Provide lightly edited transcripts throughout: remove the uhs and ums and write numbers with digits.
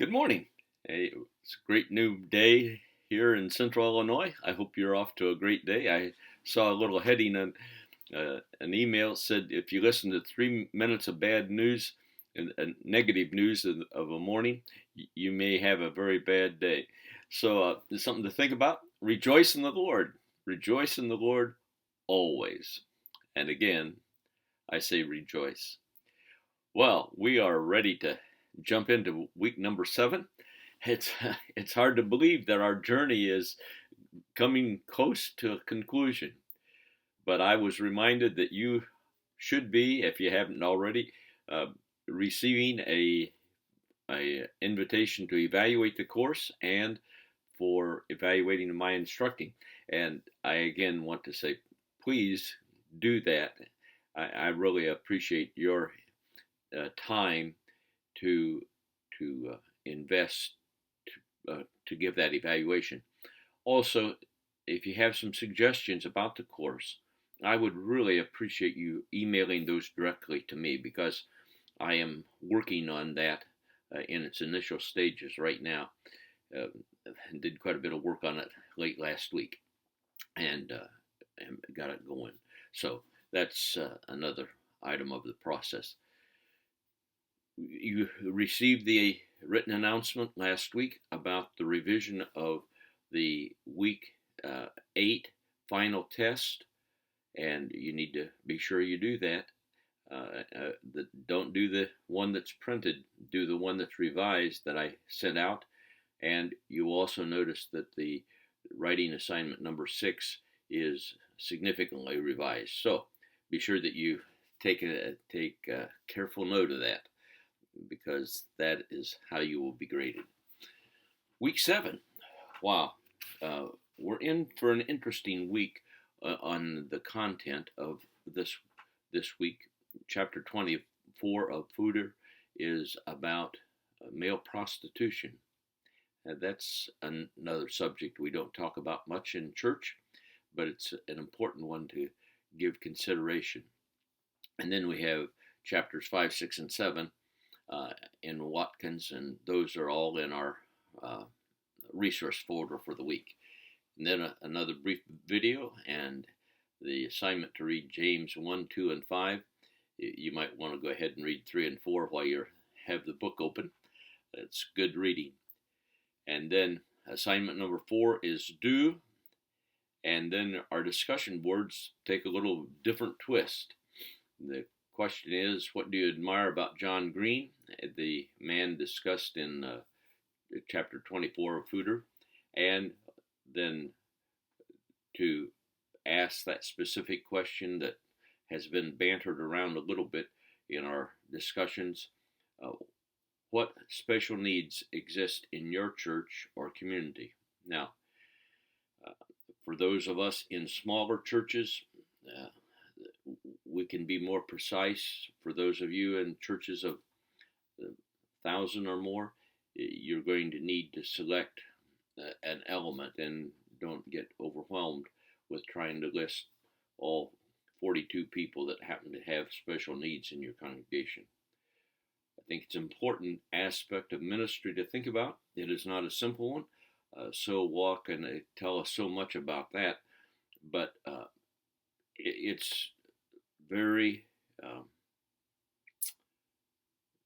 Good morning. Hey, it's a great new day here in Central Illinois. I hope you're off to a great day. I saw a little heading on an email said if you listen to 3 minutes of bad news and negative news of a morning, you may have a very bad day. So there's something to think about. Rejoice in the Lord. Rejoice in the Lord always. And again, I say rejoice. Well, we are ready to jump into week number 7. It's it's hard to believe that our journey is coming close to a conclusion. But I was reminded that you should be, if you haven't already, uh, receiving a invitation to evaluate the course and for evaluating my instructing. And I again want to say, please do that. I really appreciate your time to invest to give that evaluation. Also, if you have some suggestions about the course, I would really appreciate you emailing those directly to me because I am working on that in its initial stages right now. Uh, did quite a bit of work on it late last week and got it going. So that's another item of the process. You received the written announcement last week about the revision of the week 8 final test, and you need to be sure you do that. Don't do the one that's printed, do the one that's revised that I sent out. And you will also notice that the writing assignment number 6 is significantly revised. So be sure that you take a careful note of that because that is how you will be graded. Week 7. Wow. We're in for an interesting week on the content of this week. Chapter 24 of Footer is about male prostitution. That's another subject we don't talk about much in church, but it's an important one to give consideration. And then we have chapters 5, 6, and 7 in Watkins, and those are all in our resource folder for the week. And then another brief video and the assignment to read James 1, 2, and 5. You might want to go ahead and read 3 and 4 while you have the book open. It's good reading. And then assignment number 4 is due. And then our discussion boards take a little different twist. The question is, what do you admire about John Green, the man discussed in chapter 24 of Footer? And then to ask that specific question that has been bantered around a little bit in our discussions. What special needs exist in your church or community? Now, for those of us in smaller churches, we can be more precise. For those of you in churches of 1,000 or more, you're going to need to select an element and don't get overwhelmed with trying to list all 42 people that happen to have special needs in your congregation. I think it's an important aspect of ministry to think about. It is not a simple one. So walk and tell us so much about that, but it's very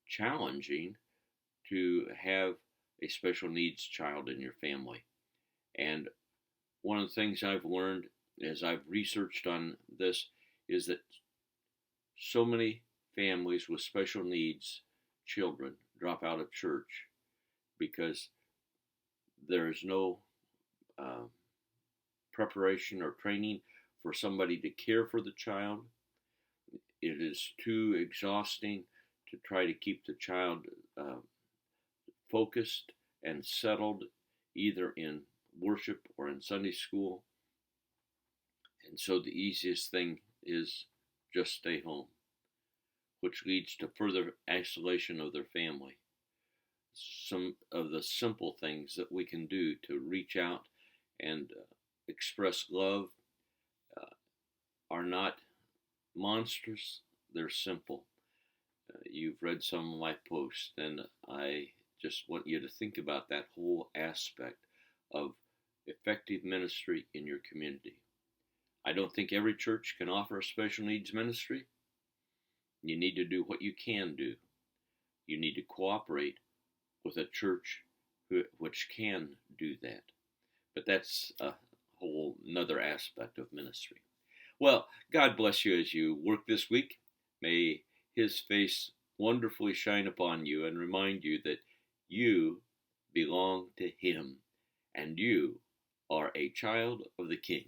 challenging to have a special needs child in your family. And one of the things I've learned as I've researched on this is that so many families with special needs children drop out of church because there's no preparation or training for somebody to care for the child. It is too exhausting to try to keep the child focused and settled either in worship or in Sunday school. And so the easiest thing is just stay home, which leads to further isolation of their family. Some of the simple things that we can do to reach out and express love are not monstrous, they're simple. You've read some of my posts, and I just want you to think about that whole aspect of effective ministry in your community. I don't think every church can offer a special needs ministry. You need to do what you can do. You need to cooperate with a church which can do that. But that's a whole nother aspect of ministry. Well, God bless you as you work this week. May His face wonderfully shine upon you and remind you that you belong to Him and you are a child of the King.